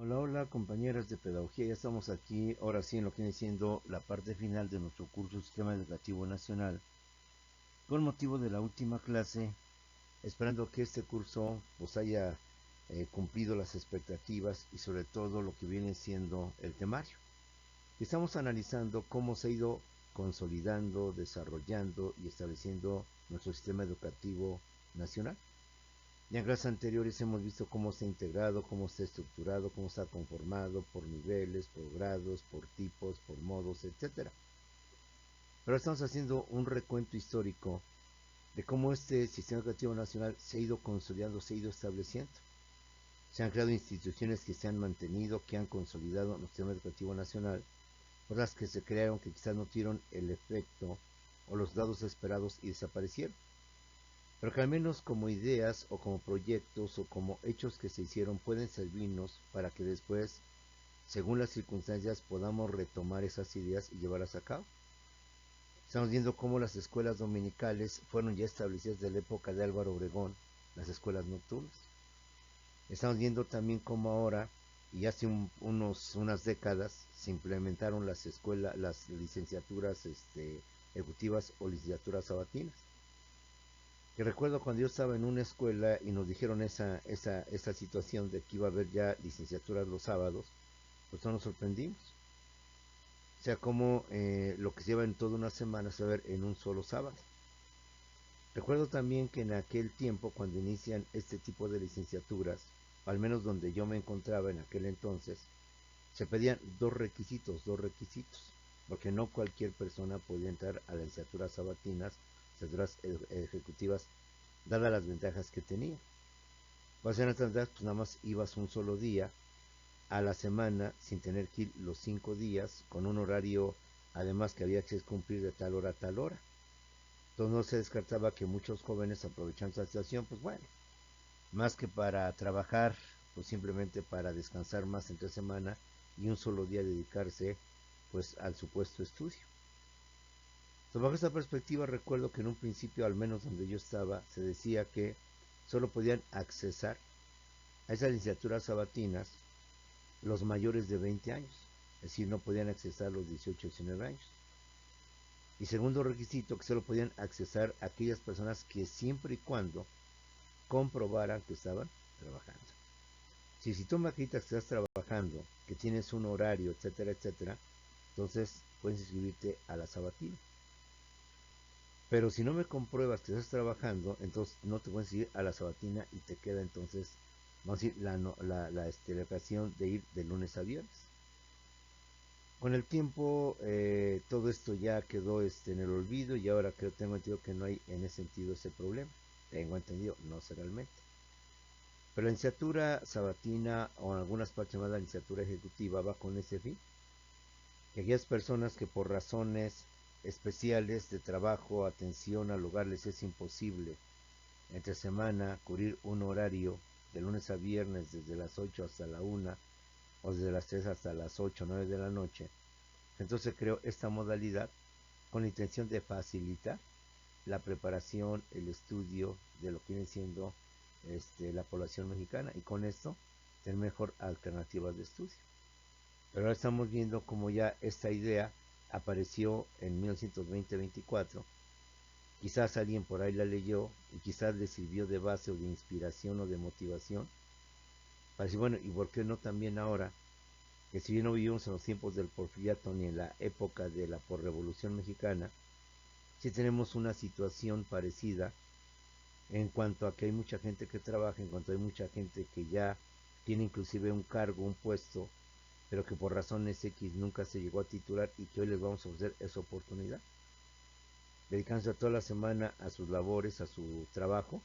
Hola, hola compañeras de pedagogía, ya estamos aquí, ahora sí en lo que viene siendo la parte final de nuestro curso Sistema Educativo Nacional, con motivo de la última clase, esperando que este curso pues haya cumplido las expectativas y sobre todo lo que viene siendo el temario. Estamos analizando cómo se ha ido consolidando, desarrollando y estableciendo nuestro sistema educativo nacional. Ya en clases anteriores hemos visto cómo está integrado, cómo está estructurado, cómo está conformado por niveles, por grados, por tipos, por modos, etcétera. Pero estamos haciendo un recuento histórico de cómo este sistema educativo nacional se ha ido consolidando, se ha ido estableciendo. Se han creado instituciones que se han mantenido, que han consolidado nuestro sistema educativo nacional, otras que se crearon que quizás no tuvieron el efecto o los dados esperados y desaparecieron, pero que al menos como ideas o como proyectos o como hechos que se hicieron pueden servirnos para que después, según las circunstancias, podamos retomar esas ideas y llevarlas a cabo. Estamos viendo cómo las escuelas dominicales fueron ya establecidas desde la época de Álvaro Obregón, las escuelas nocturnas. Estamos viendo también cómo ahora, y hace unas décadas, se implementaron las escuelas, las licenciaturas ejecutivas o licenciaturas sabatinas. Que recuerdo cuando yo estaba en una escuela y nos dijeron esa situación de que iba a haber ya licenciaturas los sábados, pues no nos sorprendimos. O sea, como lo que se lleva en toda una semana se va a ver en un solo sábado. Recuerdo también que en aquel tiempo, cuando inician este tipo de licenciaturas, al menos donde yo me encontraba en aquel entonces, se pedían dos requisitos, porque no cualquier persona podía entrar a las licenciaturas sabatinas, licenciaturas ejecutivas, dadas las ventajas que tenía. Vas a estas ventajas, pues nada más ibas un solo día a la semana sin tener que ir los 5 días, con un horario además que había que cumplir de tal hora a tal hora. Entonces no se descartaba que muchos jóvenes aprovechando esa situación, pues bueno, más que para trabajar, pues simplemente para descansar más entre semana y un solo día dedicarse pues al supuesto estudio. Entonces, bajo esta perspectiva recuerdo que en un principio, al menos donde yo estaba, se decía que solo podían accesar a esas licenciaturas sabatinas los mayores de 20 años, es decir, no podían accesar los 18 y 19 años. Y segundo requisito, que solo podían accesar aquellas personas que siempre y cuando comprobaran que estaban trabajando. Si tú me acreditas que estás trabajando, que tienes un horario, etcétera, etcétera, entonces puedes inscribirte a la sabatina. Pero si no me compruebas que estás trabajando, entonces no te puedes ir a la sabatina y te queda entonces, vamos a decir, la ocasión de ir de lunes a viernes. Con el tiempo todo esto ya quedó en el olvido y ahora tengo entendido que no hay en ese sentido ese problema. Tengo entendido, no sé realmente. Pero la licenciatura sabatina o en algunas partes más la licenciatura ejecutiva va con ese fin. Que aquellas personas que por razones especiales de trabajo, atención al hogar les es imposible entre semana cubrir un horario de lunes a viernes desde las 8 hasta la 1 o desde las 3 hasta las 8 o 9 de la noche. Entonces creo esta modalidad con la intención de facilitar la preparación, el estudio de lo que viene siendo la población mexicana y con esto tener mejor alternativas de estudio. Pero ahora estamos viendo cómo ya esta idea apareció en 1920-24. Quizás alguien por ahí la leyó y quizás le sirvió de base o de inspiración o de motivación para decir, bueno, ¿y por qué no también ahora? Que si bien no vivimos en los tiempos del porfiriato ni en la época de la porrevolución mexicana, sí tenemos una situación parecida en cuanto a que hay mucha gente que trabaja, en cuanto hay mucha gente que ya tiene inclusive un cargo, un puesto, pero que por razones X nunca se llegó a titular y que hoy les vamos a ofrecer esa oportunidad, dedicándose toda la semana a sus labores, a su trabajo,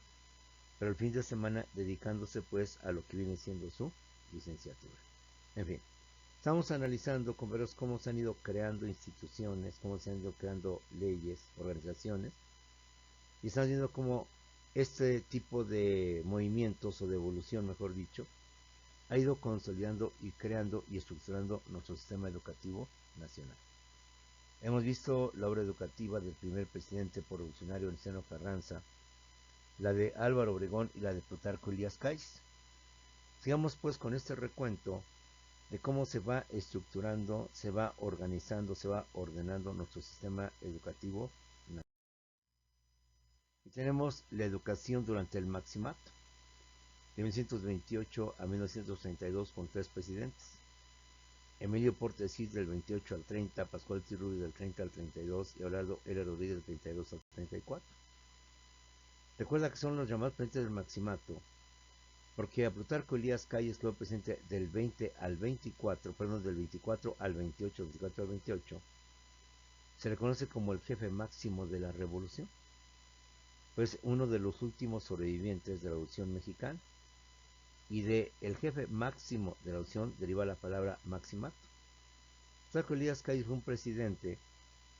pero el fin de semana dedicándose pues a lo que viene siendo su licenciatura. En fin, estamos analizando con veros cómo se han ido creando instituciones, cómo se han ido creando leyes, organizaciones, y estamos viendo cómo este tipo de movimientos o de evolución, mejor dicho, ha ido consolidando y creando y estructurando nuestro sistema educativo nacional. Hemos visto la obra educativa del primer presidente revolucionario Venustiano Carranza, la de Álvaro Obregón y la de Plutarco Elías Calles. Sigamos pues con este recuento de cómo se va estructurando, se va organizando, se va ordenando nuestro sistema educativo. Y tenemos la educación durante el Maximato, de 1928 a 1932 con 3 presidentes. Emilio Portes Gil del 28 al 30, Pascual Tirrubio del 30 al 32 y Abelardo L. Rodríguez del 32 al 34. Recuerda que son los llamados presidentes del Maximato, porque a Plutarco Elías Calles quedó presidente del 20 al 24, perdón, del 24 al 28, 24 al 28, se le conoce como el jefe máximo de la revolución, pues uno de los últimos sobrevivientes de la Revolución Mexicana, y de el jefe máximo de la revolución deriva la palabra maximato. Plutarco Elías Calles fue un presidente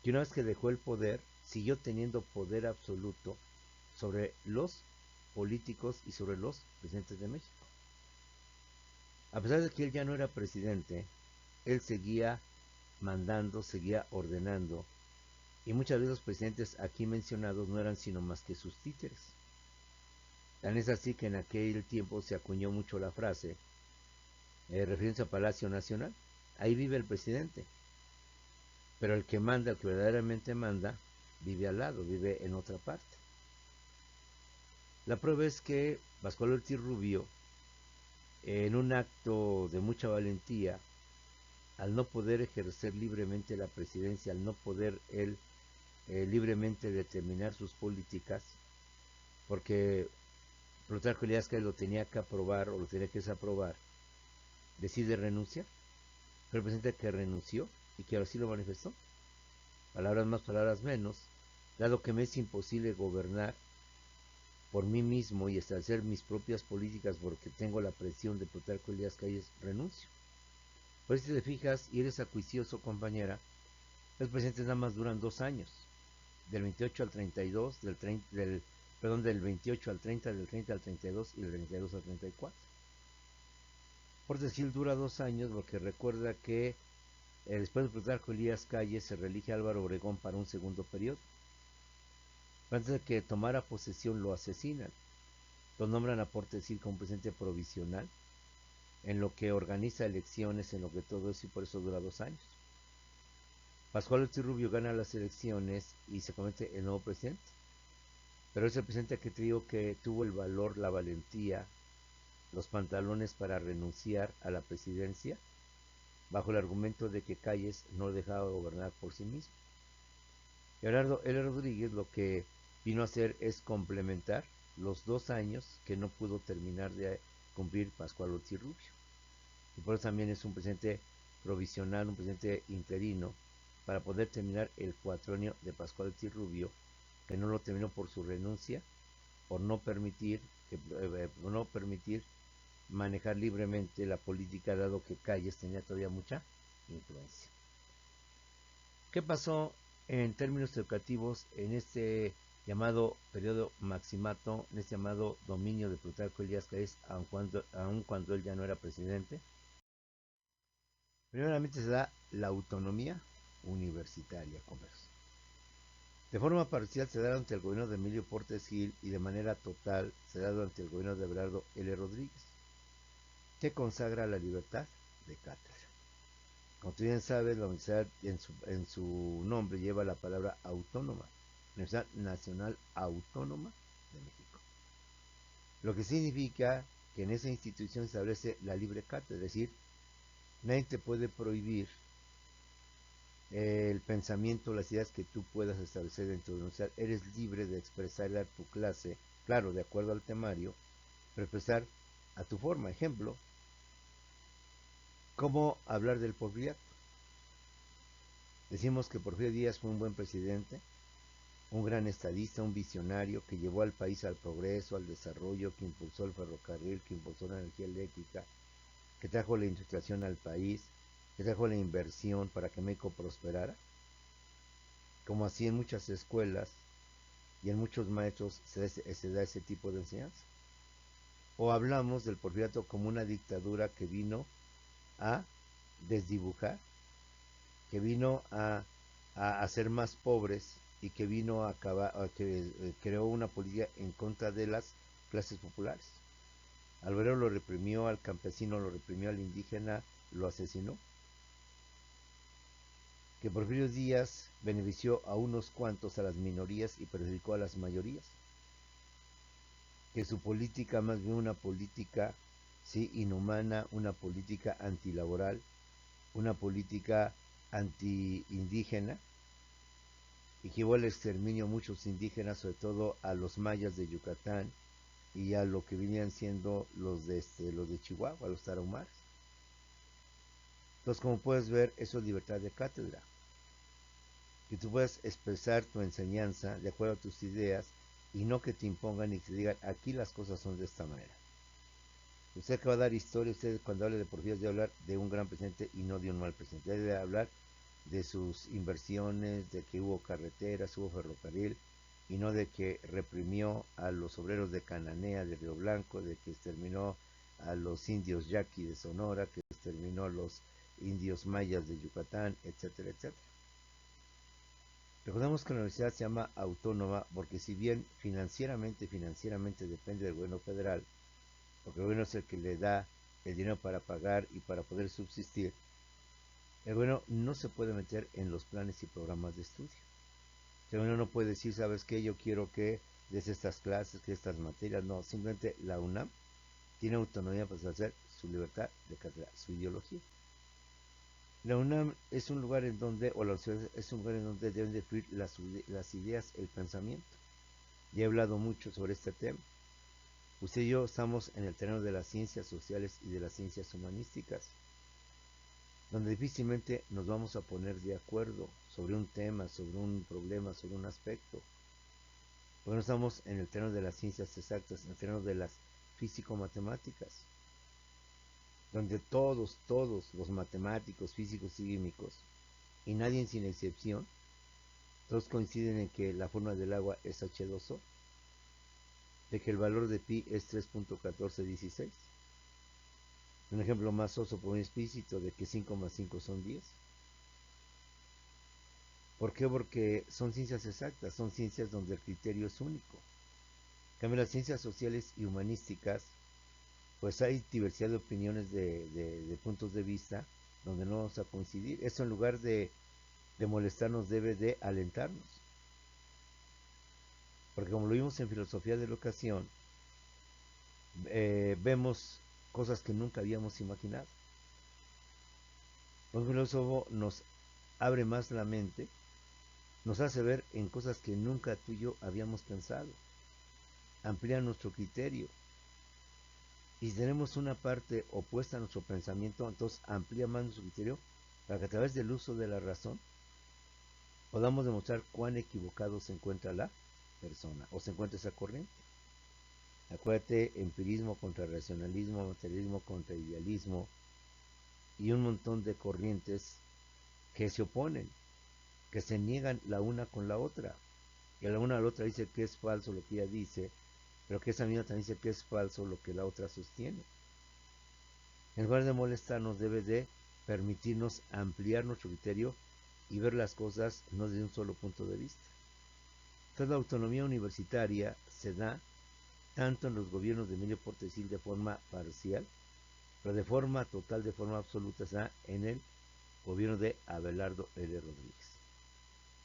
que una vez que dejó el poder, siguió teniendo poder absoluto sobre los políticos y sobre los presidentes de México. A pesar de que él ya no era presidente, él seguía mandando, seguía ordenando, y muchas veces los presidentes aquí mencionados no eran sino más que sus títeres. Tan es así que en aquel tiempo se acuñó mucho la frase, refiriéndose a Palacio Nacional, ahí vive el presidente, pero el que manda, el que verdaderamente manda, vive al lado, vive en otra parte. La prueba es que Pascual Ortiz Rubio, en un acto de mucha valentía, al no poder ejercer libremente la presidencia, al no poder él libremente determinar sus políticas, porque Plutarco Elías Calles lo tenía que aprobar o lo tenía que desaprobar, decide renunciar. Fue el presidente que renunció y que así lo manifestó. Palabras más, palabras menos, dado que me es imposible gobernar por mí mismo y establecer mis propias políticas porque tengo la presión de Plutarco Elías Calles, renuncio. Por eso si te fijas y eres acuicioso, compañera, los presidentes nada más duran 2 años, del 28 al 32, del 28 al 30, del 30 al 32 y del 32 al 34. Portes Gil dura 2 años porque recuerda que después de Plutarco Elías Calles se reelige Álvaro Obregón para un segundo periodo. Antes de que tomara posesión lo asesinan. Lo nombran a Portes Gil como presidente provisional, en lo que organiza elecciones, en lo que todo eso, y por eso dura 2 años. Pascual Ortiz Rubio gana las elecciones y se convierte el nuevo presidente. Pero es el presidente que te digo que tuvo el valor, la valentía, los pantalones para renunciar a la presidencia, bajo el argumento de que Calles no dejaba gobernar por sí mismo. Gerardo L. Rodríguez lo que vino a hacer es complementar los 2 años que no pudo terminar de cumplir Pascual Ortiz Rubio. Y por eso también es un presidente provisional, un presidente interino, para poder terminar el cuatrienio de Pascual Ortiz Rubio, que no lo terminó por su renuncia, por no permitir, manejar libremente la política, dado que Calles tenía todavía mucha influencia. ¿Qué pasó en términos educativos en este llamado periodo maximato, en este llamado dominio de Plutarco Elías Calles, aun cuando él ya no era presidente? Primeramente se da la autonomía universitaria, converso. De forma parcial se da ante el gobierno de Emilio Portes Gil y de manera total se da durante el gobierno de Abelardo L. Rodríguez, que consagra la libertad de cátedra. Como tú bien sabes, la universidad en su nombre lleva la palabra autónoma, Universidad Nacional Autónoma de México. Lo que significa que en esa institución se establece la libre cátedra, es decir, nadie te puede prohibir el pensamiento, las ideas que tú puedas establecer dentro de la universidad. Eres libre de expresar a tu clase, claro, de acuerdo al temario, pero expresar a tu forma. Ejemplo, ¿cómo hablar del porfiriato? Decimos que Porfirio Díaz fue un buen presidente, un gran estadista, un visionario que llevó al país al progreso, al desarrollo, que impulsó el ferrocarril, que impulsó la energía eléctrica, que trajo la industrialización al país, que trajo la inversión para que México prosperara. Como así en muchas escuelas y en muchos maestros se da ese tipo de enseñanza. O hablamos del porfiriato como una dictadura que vino a desdibujar, que vino a hacer más pobres y que vino a que creó una política en contra de las clases populares. Al obrero lo reprimió, al campesino lo reprimió, al indígena lo asesinó, que Porfirio Díaz benefició a unos cuantos, a las minorías, y perjudicó a las mayorías, que su política, más bien una política, sí, inhumana, una política antilaboral, una política anti-indígena, y que llevó al exterminio a muchos indígenas, sobre todo a los mayas de Yucatán y a lo que venían siendo los de Chihuahua, los tarahumaras. Entonces, como puedes ver, eso es libertad de cátedra, que tú puedas expresar tu enseñanza de acuerdo a tus ideas y no que te impongan y que te digan, aquí las cosas son de esta manera. Usted que va a dar historia, usted cuando hable de Porfirio debe hablar de un gran presidente y no de un mal presidente. Debe hablar de sus inversiones, de que hubo carreteras, hubo ferrocarril, y no de que reprimió a los obreros de Cananea, de Río Blanco, de que exterminó a los indios yaqui de Sonora, que exterminó a los indios mayas de Yucatán, etcétera, etcétera. Recordemos que la universidad se llama autónoma porque si bien financieramente depende del gobierno federal, porque el gobierno es el que le da el dinero para pagar y para poder subsistir, el gobierno no se puede meter en los planes y programas de estudio. El gobierno no puede decir, ¿sabes qué? Yo quiero que des estas clases, que estas materias. No, simplemente la UNAM tiene autonomía para hacer su libertad de cátedra, su ideología. La UNAM es un lugar en donde, o la universidad es un lugar en donde deben de fluir las ideas, el pensamiento. Ya he hablado mucho sobre este tema. Usted y yo estamos en el terreno de las ciencias sociales y de las ciencias humanísticas, donde difícilmente nos vamos a poner de acuerdo sobre un tema, sobre un problema, sobre un aspecto. Porque no estamos en el terreno de las ciencias exactas, en el terreno de las físico-matemáticas, donde todos los matemáticos, físicos y químicos, y nadie sin excepción, todos coinciden en que la fórmula del agua es H2O, de que el valor de pi es 3.1416. Un ejemplo más oso por un explícito de que 5 más 5 son 10. ¿Por qué? Porque son ciencias exactas, son ciencias donde el criterio es único. En cambio, las ciencias sociales y humanísticas, pues hay diversidad de opiniones, de puntos de vista, donde no vamos a coincidir. Eso en lugar de molestarnos debe de alentarnos. Porque como lo vimos en filosofía de la ocasión, vemos cosas que nunca habíamos imaginado. Un filósofo nos abre más la mente, nos hace ver en cosas que nunca tú y yo habíamos pensado, amplía nuestro criterio. Y si tenemos una parte opuesta a nuestro pensamiento, entonces amplía más nuestro criterio para que a través del uso de la razón podamos demostrar cuán equivocado se encuentra la persona o se encuentra esa corriente. Acuérdate, empirismo contra racionalismo, materialismo contra idealismo y un montón de corrientes que se oponen, que se niegan la una con la otra. Y a la una a la otra dice que es falso lo que ella dice, pero que esa misma también dice que es falso lo que la otra sostiene. En lugar de molestarnos, debe de permitirnos ampliar nuestro criterio y ver las cosas no desde un solo punto de vista. Entonces la autonomía universitaria se da tanto en los gobiernos de Emilio Portesil de forma parcial, pero de forma total, de forma absoluta, se da en el gobierno de Abelardo L. Rodríguez.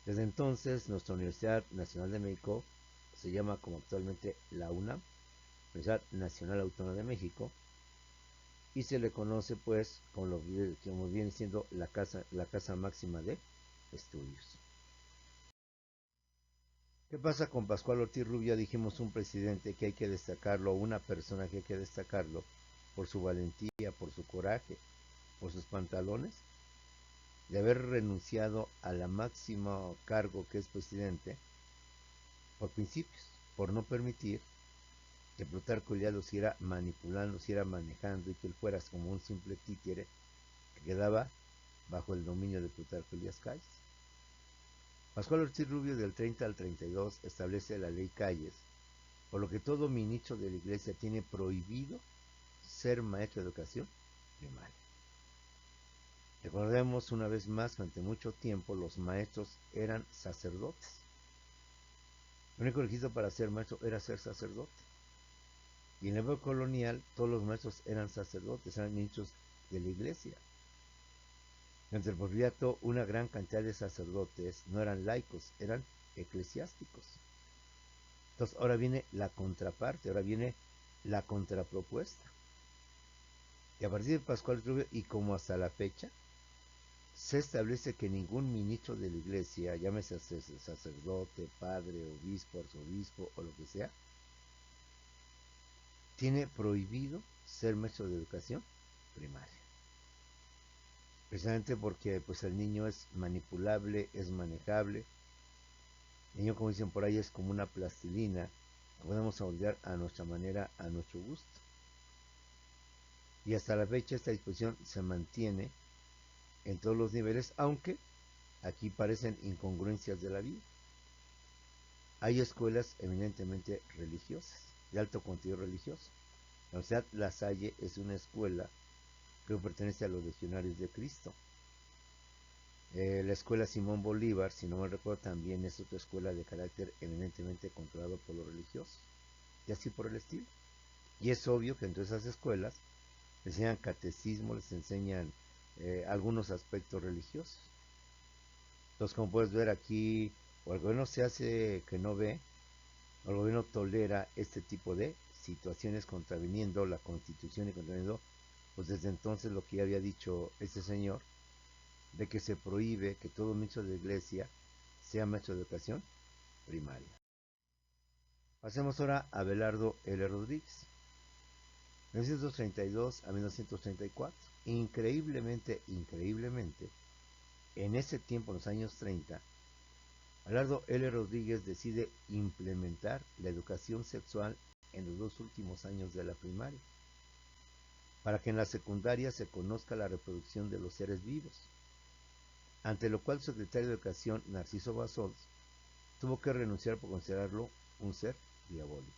Desde entonces, nuestra Universidad Nacional de México se llama como actualmente la UNAM, Universidad Nacional Autónoma de México, y se le conoce pues como viene siendo la casa máxima de estudios. ¿Qué pasa con Pascual Ortiz Rubio? Dijimos un presidente que hay que destacarlo, una persona que hay que destacarlo por su valentía, por su coraje, por sus pantalones, de haber renunciado a la máxima cargo que es presidente por principios, por no permitir que Plutarco ya lo siguiera manipulando, siguiera manejando y que él fuera como un simple títere que quedaba bajo el dominio de Plutarco Elías Calles. Pascual Ortiz Rubio del 30 al 32 establece la ley Calles, por lo que todo ministro de la iglesia tiene prohibido ser maestro de educación primaria. Recordemos una vez más, durante mucho tiempo los maestros eran sacerdotes. El único requisito para ser maestro era ser sacerdote. Y en la época colonial todos los maestros eran sacerdotes, eran ministros de la iglesia. Entre el porfiriato, una gran cantidad de sacerdotes no eran laicos, eran eclesiásticos. Entonces, ahora viene la contraparte, ahora viene la contrapropuesta. Y a partir de Pascual Rubio, y como hasta la fecha, se establece que ningún ministro de la iglesia, llámese sacerdote, padre, obispo, arzobispo o lo que sea, tiene prohibido ser maestro de educación primaria. Precisamente porque pues el niño es manipulable, es manejable. El niño, como dicen por ahí, es como una plastilina que podemos moldear a nuestra manera, a nuestro gusto. Y hasta la fecha esta disposición se mantiene en todos los niveles, aunque aquí parecen incongruencias de la vida. Hay escuelas eminentemente religiosas, de alto contenido religioso. La Universidad La Salle es una escuela que pertenece a los legionarios de Cristo. La escuela Simón Bolívar, si no me recuerdo, también es otra escuela de carácter eminentemente controlado por los religiosos, y así por el estilo. Y es obvio que en todas esas escuelas les enseñan catecismo, les enseñan algunos aspectos religiosos. Entonces, como puedes ver aquí, o el gobierno se hace que no ve, o el gobierno tolera este tipo de situaciones contraviniendo la Constitución y contraviniendo, pues desde entonces lo que ya había dicho este señor, de que se prohíbe que todo ministro de la iglesia sea maestro de educación primaria. Pasemos ahora a Abelardo L. Rodríguez, 1932 a 1934. Increíblemente, en ese tiempo, en los años 30, Abelardo L. Rodríguez decide implementar la educación sexual en los 2 últimos años de la primaria, para que en la secundaria se conozca la reproducción de los seres vivos, ante lo cual el secretario de Educación, Narciso Bassols, tuvo que renunciar por considerarlo un ser diabólico.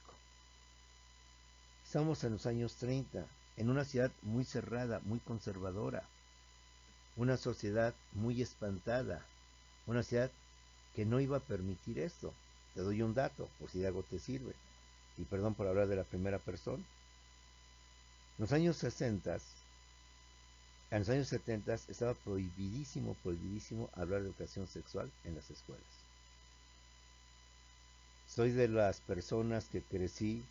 Estamos en los años 30, en una ciudad muy cerrada, muy conservadora, una sociedad muy espantada, una ciudad que no iba a permitir esto. Te doy un dato, por si de algo te sirve, y perdón por hablar de la primera persona. En los años 60, en los años 70 estaba prohibidísimo hablar de educación sexual en las escuelas. Soy de las personas que crecí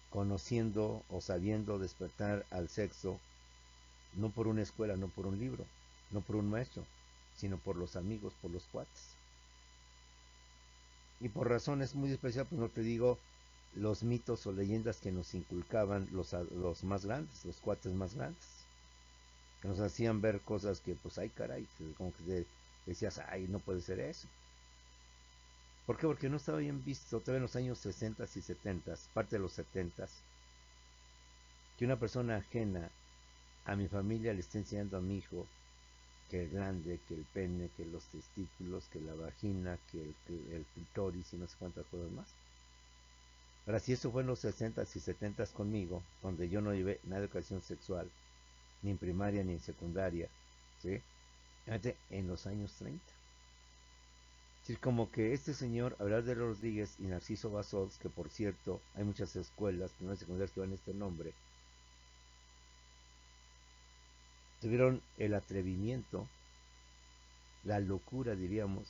conociendo o sabiendo despertar al sexo, no por una escuela, no por un libro, no por un maestro, sino por los amigos, por los cuates. Y por razones muy especiales, pues no te digo los mitos o leyendas que nos inculcaban los más grandes, los cuates más grandes, que nos hacían ver cosas que, pues, ay, caray, como que decías, ay, no puede ser eso. ¿Por qué? Porque no estaba bien visto todavía en los años 60 y 70, parte de los 70, que una persona ajena a mi familia le esté enseñando a mi hijo que el glande, que el pene, que los testículos, que la vagina, que el clitoris y no sé cuántas cosas más. Ahora, si eso fue en los 60s y 70s conmigo, donde yo no llevé nada de educación sexual, ni en primaria ni en secundaria, ¿sí? Fíjate, en los años 30. Es decir, como que este señor, Abelardo de Rodríguez y Narciso Bassols, que por cierto, hay muchas escuelas, primarias y secundarias que van este nombre, tuvieron el atrevimiento, la locura, diríamos,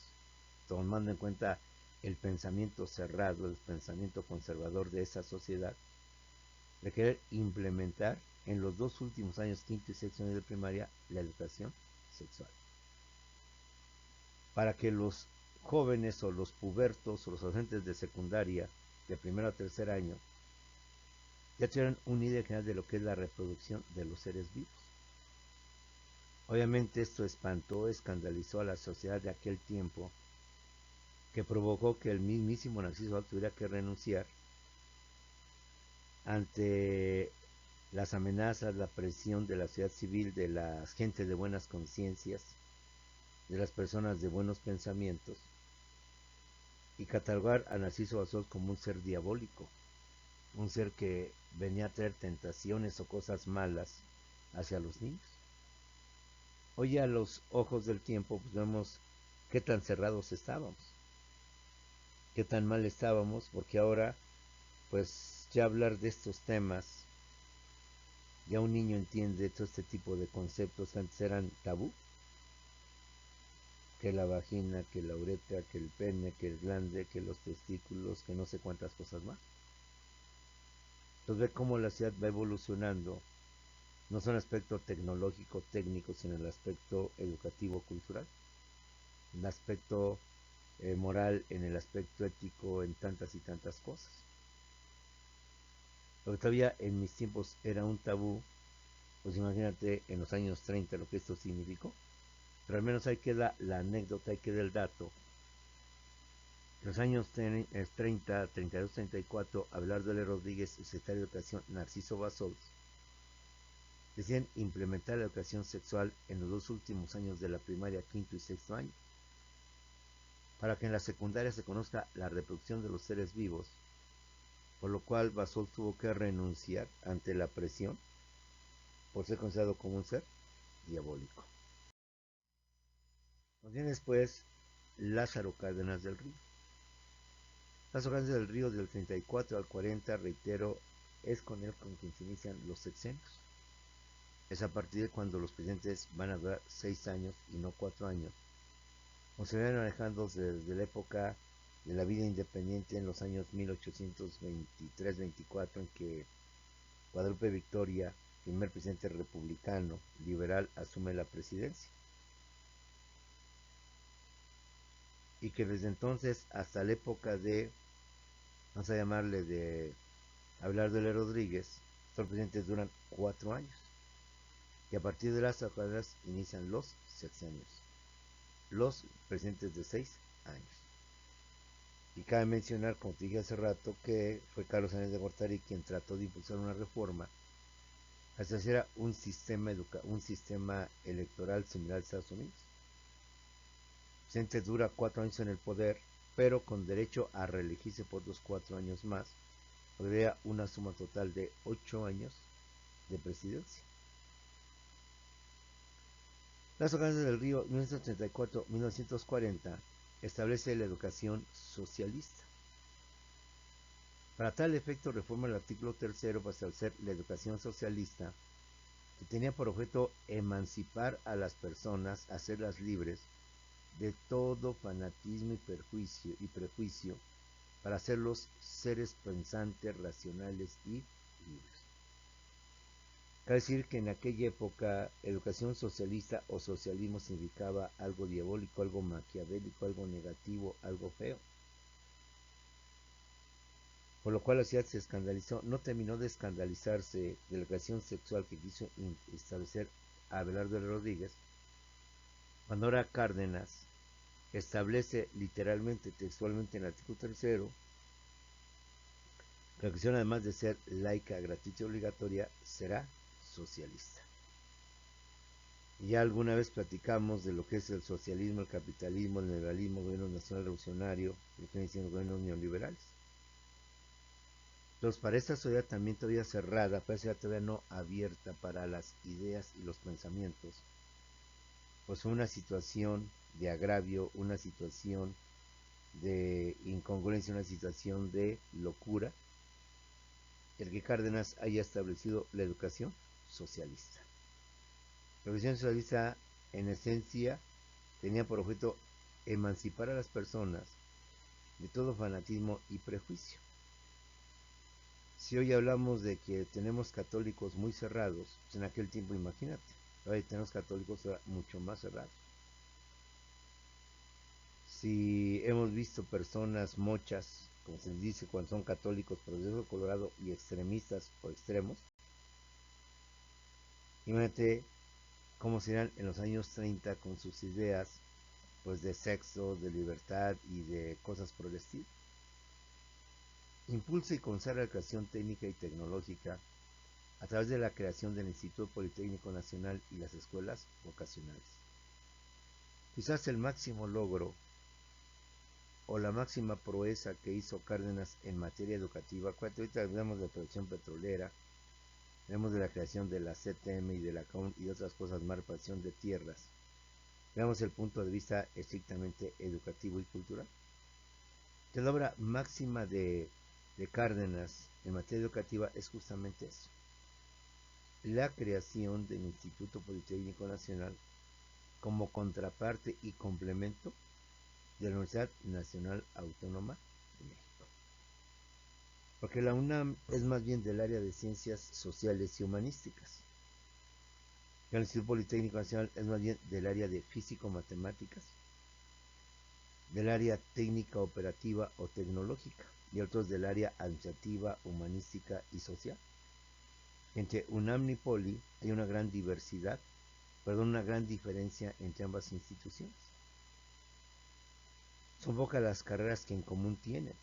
tomando en cuenta el pensamiento cerrado, el pensamiento conservador de esa sociedad, de querer implementar en los 2 últimos años, quinto y sexto año de primaria, la educación sexual. Para que los jóvenes o los pubertos o los adolescentes de secundaria, de primero a tercer año, ya tuvieran una idea general de lo que es la reproducción de los seres vivos. Obviamente esto espantó, escandalizó a la sociedad de aquel tiempo, que provocó que el mismísimo Narciso tuviera que renunciar ante las amenazas, la presión de la sociedad civil, de las gentes de buenas conciencias, de las personas de buenos pensamientos, y catalogar a Narciso Bassols como un ser diabólico, un ser que venía a traer tentaciones o cosas malas hacia los niños. Hoy a los ojos del tiempo pues vemos qué tan cerrados estábamos, qué tan mal estábamos, porque ahora pues ya hablar de estos temas ya un niño entiende todo este tipo de conceptos que antes eran tabú, que la vagina, que la uretra, que el pene, que el glande, que los testículos, que no sé cuántas cosas más. Entonces ve cómo la ciudad va evolucionando, no solo en el aspecto tecnológico, técnico, sino en el aspecto educativo, cultural, en el aspecto moral, en el aspecto ético, en tantas y tantas cosas. Lo que todavía en mis tiempos era un tabú, pues imagínate en los años 30 lo que esto significó. Pero al menos ahí queda la anécdota, ahí queda el dato. En los años 30, 32, 34, Abelardo L. Rodríguez y secretario de Educación Narciso Bassols deciden implementar la educación sexual en los dos últimos años de la primaria, quinto y sexto año, para que en la secundaria se conozca la reproducción de los seres vivos, por lo cual Bassols tuvo que renunciar ante la presión por ser considerado como un ser diabólico. Nos viene después Lázaro Cárdenas del Río. Lázaro Cárdenas del Río del 34 al 40, reitero, es con él con quien se inician los sexenios. Es a partir de cuando los presidentes van a durar 6 años y no 4 años. Como se ven manejando desde la época de la vida independiente en los años 1823-24, en que Guadalupe Victoria, primer presidente republicano liberal, asume la presidencia. Y que desde entonces hasta la época de, vamos a llamarle de Abelardo L. Rodríguez, estos presidentes duran 4 años. Y a partir de las acuerdas inician los sexenios. Los presidentes de 6 años. Y cabe mencionar, como te dije hace rato, que fue Carlos Sáenz de Gortari quien trató de impulsar una reforma hasta hacer un sistema electoral similar a Estados Unidos. El presidente dura 4 años en el poder, pero con derecho a reelegirse por otros 4 años más, podría una suma total de 8 años de presidencia. Las Cárdenas del Río, 1934-1940, establece la educación socialista. Para tal efecto reforma el artículo 3 para establecer la educación socialista, que tenía por objeto emancipar a las personas, hacerlas libres de todo fanatismo y prejuicio, para hacerlos seres pensantes, racionales y libres. Cabe decir que en aquella época educación socialista o socialismo significaba algo diabólico, algo maquiavélico, algo negativo, algo feo. Por lo cual la sociedad se escandalizó, no terminó de escandalizarse de la educación sexual que quiso establecer Abelardo L. Rodríguez, cuando ahora Cárdenas establece literalmente, textualmente en el artículo 3, que la educación, además de ser laica, gratuita y obligatoria, será socialista. Y ya alguna vez platicamos de lo que es el socialismo, el capitalismo, el liberalismo, el gobierno nacional revolucionario, lo que vienen siendo gobiernos neoliberales. Entonces, para esta sociedad también todavía cerrada, para esta sociedad todavía no abierta para las ideas y los pensamientos, pues una situación de agravio, una situación de incongruencia, una situación de locura, el que Cárdenas haya establecido la educación socialista. La educación socialista, en esencia, tenía por objeto emancipar a las personas de todo fanatismo y prejuicio. Si hoy hablamos de que tenemos católicos muy cerrados, pues en aquel tiempo imagínate, hoy tenemos católicos mucho más cerrados. Si hemos visto personas mochas, como se dice cuando son católicos, por el colorado y extremistas o extremos, imagínate cómo serán en los años 30 con sus ideas pues de sexo, de libertad y de cosas por el estilo. Impulsa y consagra la educación técnica y tecnológica a través de la creación del Instituto Politécnico Nacional y las escuelas vocacionales. Quizás el máximo logro o la máxima proeza que hizo Cárdenas en materia educativa, cuando ahorita hablamos de producción petrolera, hablamos de la creación de la CTM y de la CON y otras cosas más, repartición de tierras, veamos el punto de vista estrictamente educativo y cultural. Que la obra máxima de Cárdenas en materia educativa es justamente eso. la creación del Instituto Politécnico Nacional como contraparte y complemento de la Universidad Nacional Autónoma de México. Porque la UNAM es más bien del área de ciencias sociales y humanísticas. El Instituto Politécnico Nacional es más bien del área de físico-matemáticas, del área técnica operativa o tecnológica, y otros del área administrativa, humanística y social. Entre UNAM y Poli hay una gran diversidad, perdón, una gran diferencia entre ambas instituciones. Son pocas las carreras que en común tienen.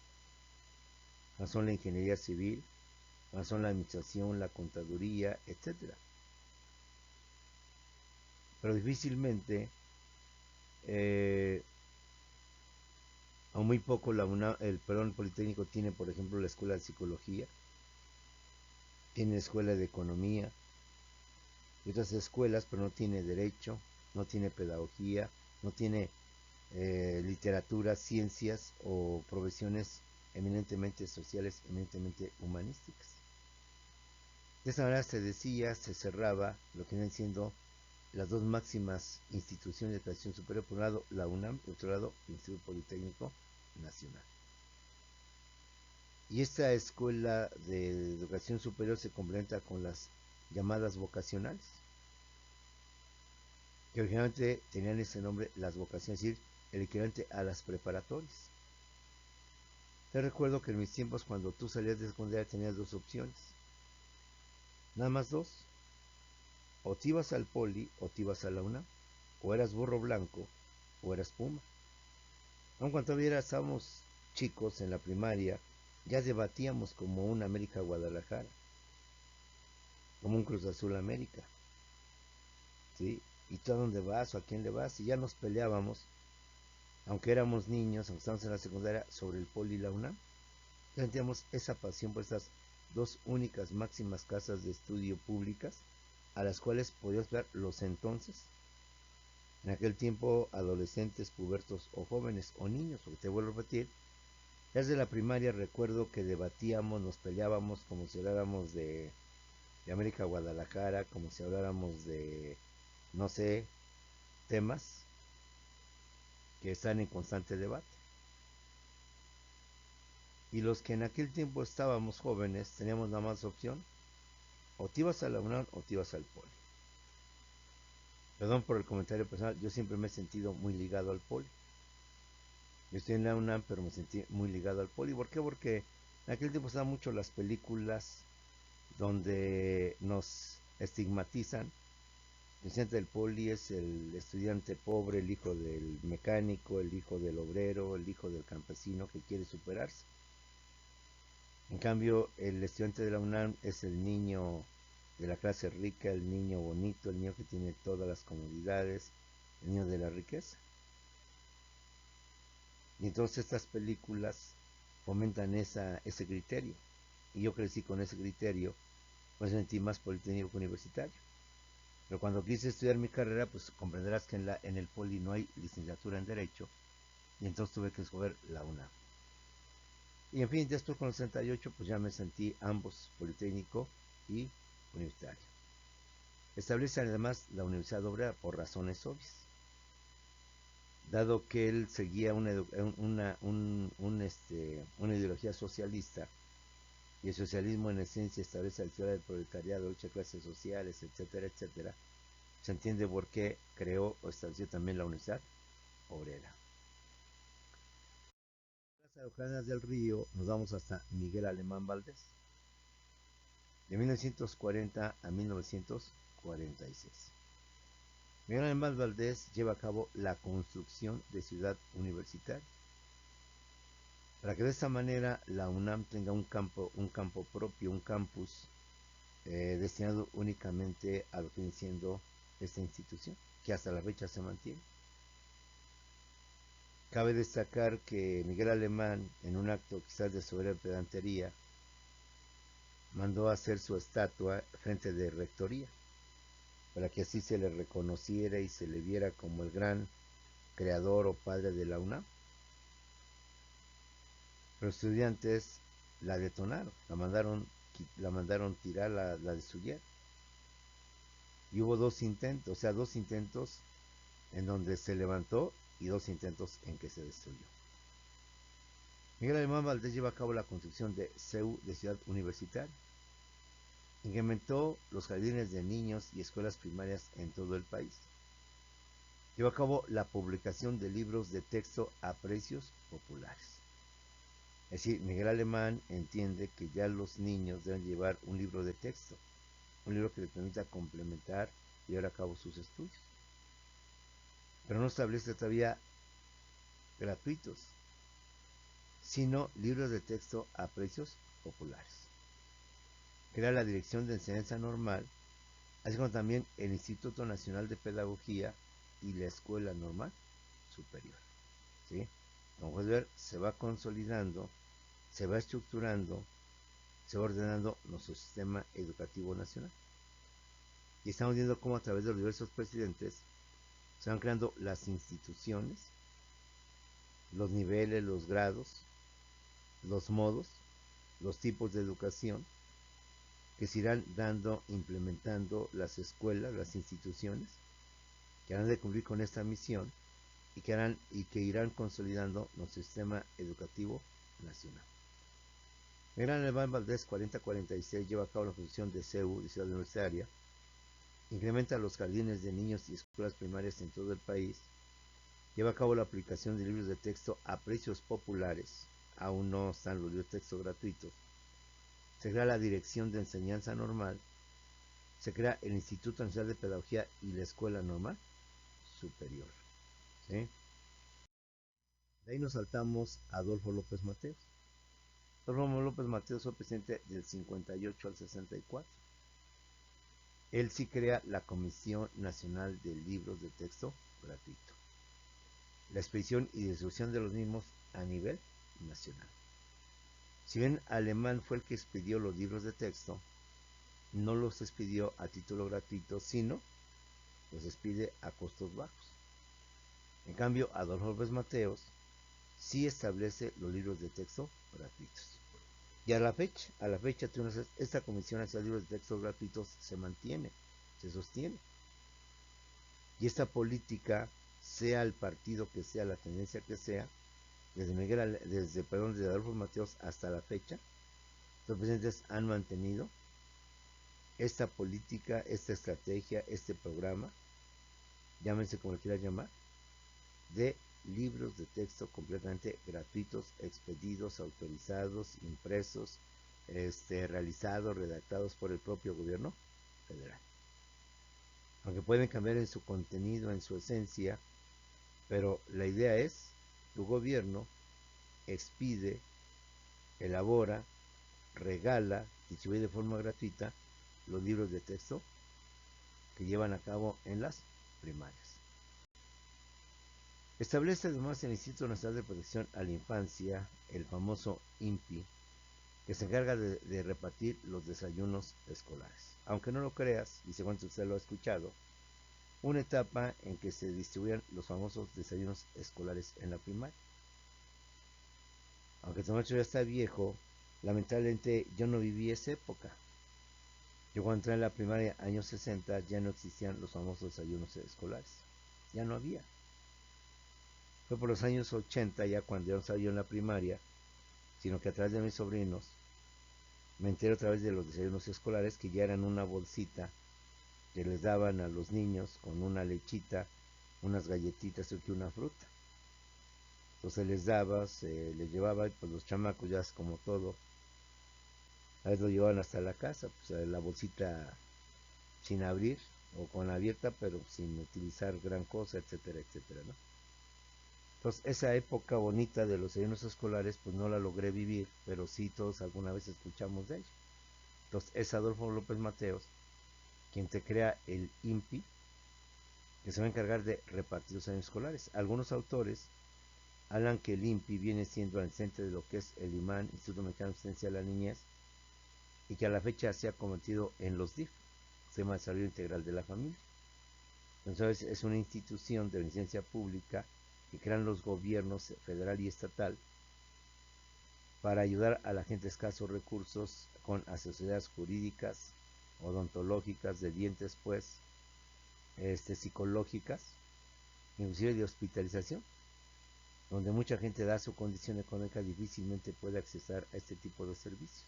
Son la ingeniería civil, son la administración, la contaduría, etc. Pero difícilmente, o muy poco, el Politécnico tiene, por ejemplo, la escuela de psicología, tiene escuela de economía y otras escuelas, pero no tiene derecho, no tiene pedagogía, no tiene literatura, ciencias o profesiones eminentemente sociales, eminentemente humanísticas. De esa manera se decía, se cerraba lo que vienen siendo las dos máximas instituciones de educación superior, por un lado la UNAM, por otro lado el Instituto Politécnico Nacional. Y esta escuela de educación superior se complementa con las llamadas vocacionales, que originalmente tenían ese nombre, las vocaciones, es decir, el equivalente a las preparatorias. Te recuerdo que en mis tiempos, cuando tú salías de secundaria, tenías dos opciones, nada más dos: o te ibas al Poli o te ibas a la UNAM, o eras burro blanco o eras puma. Aun cuando todavía estábamos chicos en la primaria, ya debatíamos como un América Guadalajara, como un Cruz Azul América, ¿sí? ¿Y tú a dónde vas o a quién le vas? Y ya nos peleábamos, aunque éramos niños, aunque estábamos en la secundaria, sobre el Poli y la UNAM. Ya sentíamos esa pasión por estas dos únicas máximas casas de estudio públicas, a las cuales podíamos ver los entonces, en aquel tiempo, adolescentes, pubertos o jóvenes o niños, porque te vuelvo a repetir, desde la primaria recuerdo que debatíamos, nos peleábamos como si habláramos de América Guadalajara, como si habláramos de, no sé, temas que están en constante debate. Y los que en aquel tiempo estábamos jóvenes teníamos nada más opción: o te ibas a la UNAM o te ibas al Poli. Perdón por el comentario personal, yo siempre me he sentido muy ligado al Poli. Yo estoy en la UNAM, pero me sentí muy ligado al Poli. ¿Por qué? Porque en aquel tiempo estaban mucho las películas donde nos estigmatizan. El estudiante del Poli es el estudiante pobre, el hijo del mecánico, el hijo del obrero, el hijo del campesino que quiere superarse. En cambio, el estudiante de la UNAM es el niño de la clase rica, el niño bonito, el niño que tiene todas las comodidades, el niño de la riqueza. Y entonces estas películas fomentan ese criterio. Y yo crecí con ese criterio, pues me sentí más politécnico que universitario. Pero cuando quise estudiar mi carrera, pues comprenderás que en el Poli no hay licenciatura en Derecho, y entonces tuve que escoger la UNAM. Y en fin, después con el 68, pues ya me sentí ambos, politécnico y universitario. Establece además la Universidad Obrera por razones obvias, dado que él seguía una ideología socialista, y el socialismo en esencia establece la historia del proletariado, lucha de clases sociales, etcétera, etcétera. Se entiende por qué creó o estableció también la Universidad Obrera. Las Agujadas del Río nos vamos hasta Miguel Alemán Valdés, de 1940 a 1946. Miguel Alemán Valdés lleva a cabo la construcción de Ciudad Universitaria, para que de esta manera la UNAM tenga un campo propio, un campus destinado únicamente a lo que viene siendo esta institución, que hasta la fecha se mantiene. Cabe destacar que Miguel Alemán, en un acto quizás de soberbia pedantería, mandó a hacer su estatua frente de rectoría, para que así se le reconociera y se le viera como el gran creador o padre de la UNAM. Los estudiantes la detonaron, la mandaron tirar, la destruyeron. y hubo dos intentos, o sea, dos intentos en donde se levantó y dos intentos en que se destruyó. Miguel Alemán Valdés lleva a cabo la construcción de CEU de Ciudad Universitaria. Incrementó los jardines de niños y escuelas primarias en todo el país. Llevó a cabo la publicación de libros de texto a precios populares. Es decir, Miguel Alemán entiende que ya los niños deben llevar un libro de texto, un libro que les permita complementar y llevar a cabo sus estudios. Pero no establece todavía gratuitos, sino libros de texto a precios populares. Crea la Dirección de Enseñanza Normal, así como también el Instituto Nacional de Pedagogía y la Escuela Normal Superior. ¿Sí? Como puedes ver, se va consolidando, se va estructurando, se va ordenando nuestro sistema educativo nacional. Y estamos viendo cómo a través de los diversos presidentes se van creando las instituciones, los niveles, los grados, los modos, los tipos de educación que se irán dando, implementando las escuelas, las instituciones, que harán de cumplir con esta misión y que irán consolidando nuestro sistema educativo nacional. Miguel Alemán Valdés 4046 lleva a cabo la construcción de CEU, de Ciudad Universitaria, incrementa los jardines de niños y escuelas primarias en todo el país, lleva a cabo la aplicación de libros de texto a precios populares, aún no están los libros de texto gratuitos, se crea la Dirección de Enseñanza Normal, se crea el Instituto Nacional de Pedagogía y la Escuela Normal Superior. ¿Sí? De ahí nos saltamos a Adolfo López Mateos. Adolfo López Mateos fue presidente del 58 al 64. Él sí crea la Comisión Nacional de Libros de Texto Gratuito, la expedición y distribución de los mismos a nivel nacional. Si bien Alemán fue el que expidió los libros de texto, no los expidió a título gratuito, sino los expide a costos bajos. En cambio, Adolfo López Mateos sí establece los libros de texto gratuitos. Y a la fecha, esta Comisión Nacional de Libros de Texto Gratuitos se mantiene, se sostiene. Y esta política, sea el partido que sea, la tendencia que sea, desde Adolfo Mateos hasta la fecha, los presidentes han mantenido esta política, esta estrategia, este programa, llámense como lo quieran llamar, de libros de texto completamente gratuitos, expedidos, autorizados, impresos, realizados, redactados por el propio gobierno federal. Aunque pueden cambiar en su contenido, en su esencia, pero la idea es, tu gobierno expide, elabora, regala, distribuye de forma gratuita los libros de texto que llevan a cabo en las primarias. Establece además el Instituto Nacional de Protección a la Infancia, el famoso INPI, que se encarga de repartir los desayunos escolares. Aunque no lo creas, y según usted lo ha escuchado, una etapa en que se distribuían los famosos desayunos escolares en la primaria. Aunque tu maestro ya está viejo, lamentablemente yo no viví esa época. Yo cuando entré en la primaria, años 60, ya no existían los famosos desayunos escolares. Ya no había. Fue por los años 80, ya cuando yo no estaba yo en la primaria, sino que a través de mis sobrinos, me enteré a través de los desayunos escolares que ya eran una bolsita que les daban a los niños con una lechita, unas galletitas y una fruta. Entonces les daba, se les llevaba, y pues los chamacos ya es como todo, a veces lo llevaban hasta la casa, pues la bolsita sin abrir o con abierta, pero sin utilizar gran cosa, etcétera, etcétera, ¿no? Entonces esa época bonita de los desayunos escolares, pues no la logré vivir, pero sí todos alguna vez escuchamos de ella. Entonces es Adolfo López Mateos quien te crea el INPI, que se va a encargar de repartir los años escolares. Algunos autores hablan que el INPI viene siendo el centro de lo que es el IMAN, Instituto Mexicano de Asistencia a la Niñez, y que a la fecha se ha convertido en los DIF, Sistema de Desarrollo Integral de la Familia. Entonces es una institución de beneficencia pública que crean los gobiernos federal y estatal para ayudar a la gente de escasos recursos con asesorías jurídicas, odontológicas, de dientes, pues, psicológicas, inclusive de hospitalización, donde mucha gente, da su condición económica, difícilmente puede acceder a este tipo de servicios.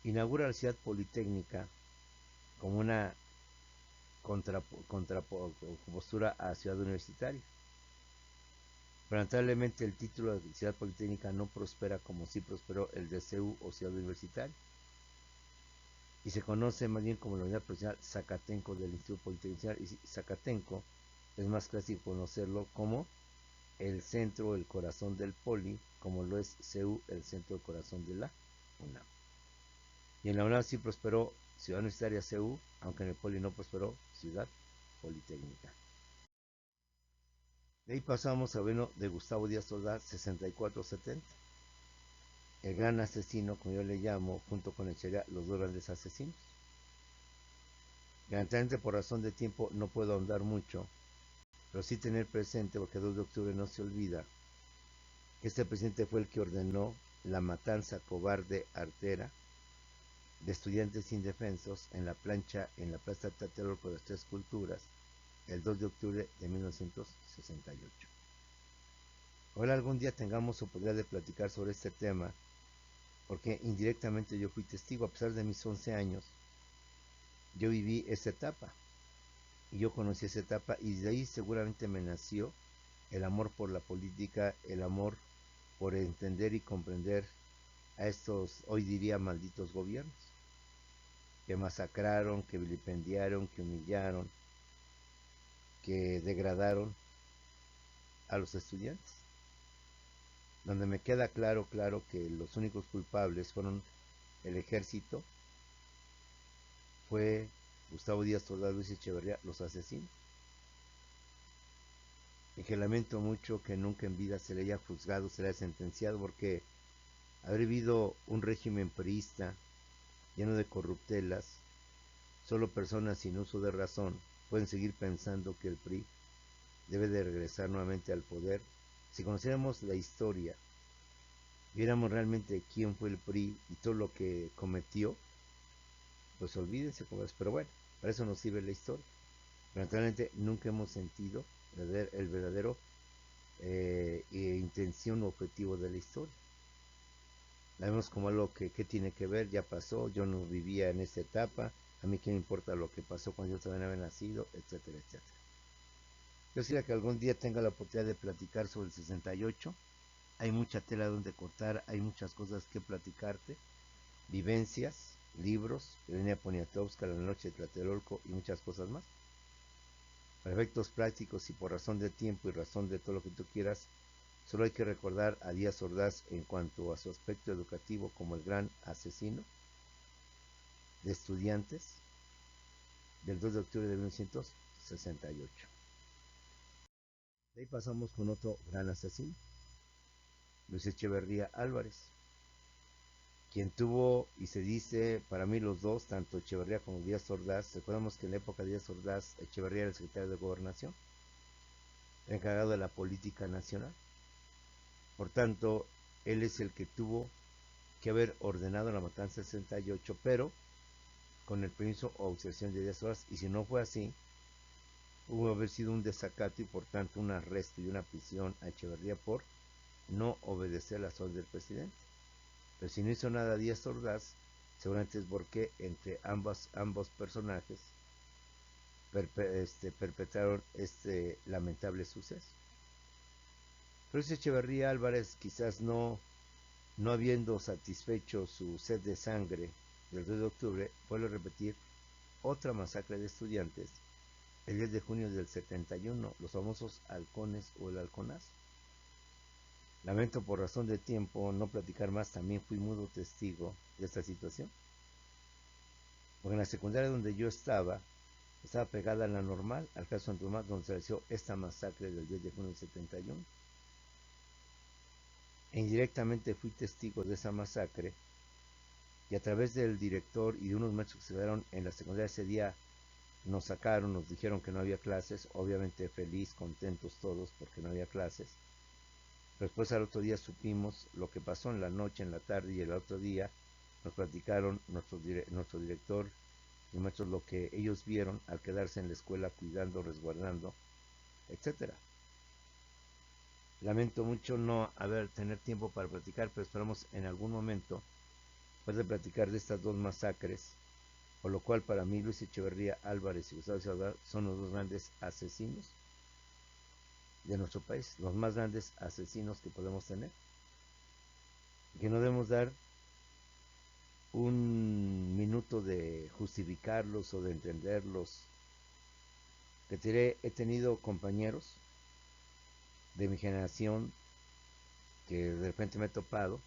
Inaugura la Ciudad Politécnica como una contrapostura a Ciudad Universitaria. Lamentablemente el título de Ciudad Politécnica no prospera como sí prosperó el de CEU o Ciudad Universitaria, y se conoce más bien como la Unidad Profesional Zacatenco del Instituto Politécnico, y Zacatenco es más clásico conocerlo como el centro, el corazón del Poli, como lo es CEU, el centro, el corazón de la UNAM. Y en la UNAM sí prosperó Ciudad Universitaria CEU, aunque en el Poli no prosperó Ciudad Politécnica. De ahí pasamos a bueno de Gustavo Díaz Ordaz, 6470. El gran asesino, como yo le llamo, junto con Echeverría, los dos grandes asesinos. Lamentablemente, por razón de tiempo, no puedo ahondar mucho, pero sí tener presente, porque el 2 de octubre no se olvida, que este presidente fue el que ordenó la matanza cobarde, artera, de estudiantes indefensos en la plancha, en la Plaza Tlatelolco de las Tres Culturas, el 2 de octubre de 1968. Ojalá algún día tengamos oportunidad de platicar sobre este tema, porque indirectamente yo fui testigo. A pesar de mis 11 años, yo viví esa etapa, y yo conocí esa etapa, y de ahí seguramente me nació el amor por la política, el amor por entender y comprender a estos, hoy diría, malditos gobiernos, que masacraron, que vilipendiaron, que humillaron, que degradaron a los estudiantes. Donde me queda claro que los únicos culpables fueron el ejército, fue Gustavo Díaz Ordaz, Luis Echeverría, los asesinos. Y que lamento mucho que nunca en vida se le haya juzgado, se le haya sentenciado, porque haber vivido un régimen priista lleno de corruptelas, solo personas sin uso de razón pueden seguir pensando que el PRI debe de regresar nuevamente al poder. Si conociéramos la historia, viéramos realmente quién fue el PRI y todo lo que cometió, pues olvídense, pero bueno, para eso nos sirve la historia. Pero naturalmente nunca hemos sentido el verdadero intención o objetivo de la historia. La vemos como algo que tiene que ver, ya pasó, yo no vivía en esta etapa, a mí qué me importa lo que pasó cuando yo todavía no había nacido, etcétera, etcétera. Yo quisiera que algún día tenga la oportunidad de platicar sobre el 68. Hay mucha tela donde cortar, hay muchas cosas que platicarte, vivencias, libros, Elena Poniatowska, La Noche de Tlatelolco y muchas cosas más. Para efectos prácticos y por razón de tiempo y razón de todo lo que tú quieras, solo hay que recordar a Díaz Ordaz en cuanto a su aspecto educativo como el gran asesino de estudiantes del 2 de octubre de 1968. De ahí pasamos con otro gran asesino, Luis Echeverría Álvarez, quien tuvo, y se dice, para mí los dos, tanto Echeverría como Díaz Ordaz, recordemos que en la época de Díaz Ordaz, Echeverría era el secretario de Gobernación, encargado de la política nacional. Por tanto, él es el que tuvo que haber ordenado la matanza del 68, pero con el permiso o autorización de Díaz Ordaz, y si no fue así, hubo haber sido un desacato y por tanto un arresto y una prisión a Echeverría por no obedecer las órdenes del presidente. Pero si no hizo nada Díaz Ordaz, seguramente es porque entre ambos personajes perpetraron este lamentable suceso. Pero ese Echeverría Álvarez, quizás no habiendo satisfecho su sed de sangre del 2 de octubre, vuelve a repetir otra masacre de estudiantes el 10 de junio del 71, los famosos halcones o el halconazo. Lamento por razón de tiempo no platicar más, también fui mudo testigo de esta situación. Porque en la secundaria donde yo estaba pegada a la normal, al caso Santo Tomás, donde se realizó esta masacre del 10 de junio del 71. E indirectamente fui testigo de esa masacre, y a través del director y de unos maestros que se quedaron en la secundaria ese día, nos sacaron, nos dijeron que no había clases, obviamente feliz, contentos todos porque no había clases. Después al otro día supimos lo que pasó en la noche, en la tarde, y el otro día nos platicaron nuestro director y maestros lo que ellos vieron al quedarse en la escuela cuidando, resguardando, etcétera. Lamento mucho no tener tiempo para platicar, pero esperamos en algún momento poder platicar de estas dos masacres, por lo cual para mí Luis Echeverría Álvarez y Gustavo Salazar son los dos grandes asesinos de nuestro país, los más grandes asesinos que podemos tener, y que no debemos dar un minuto de justificarlos o de entenderlos. Que he tenido compañeros de mi generación que de repente me he topado,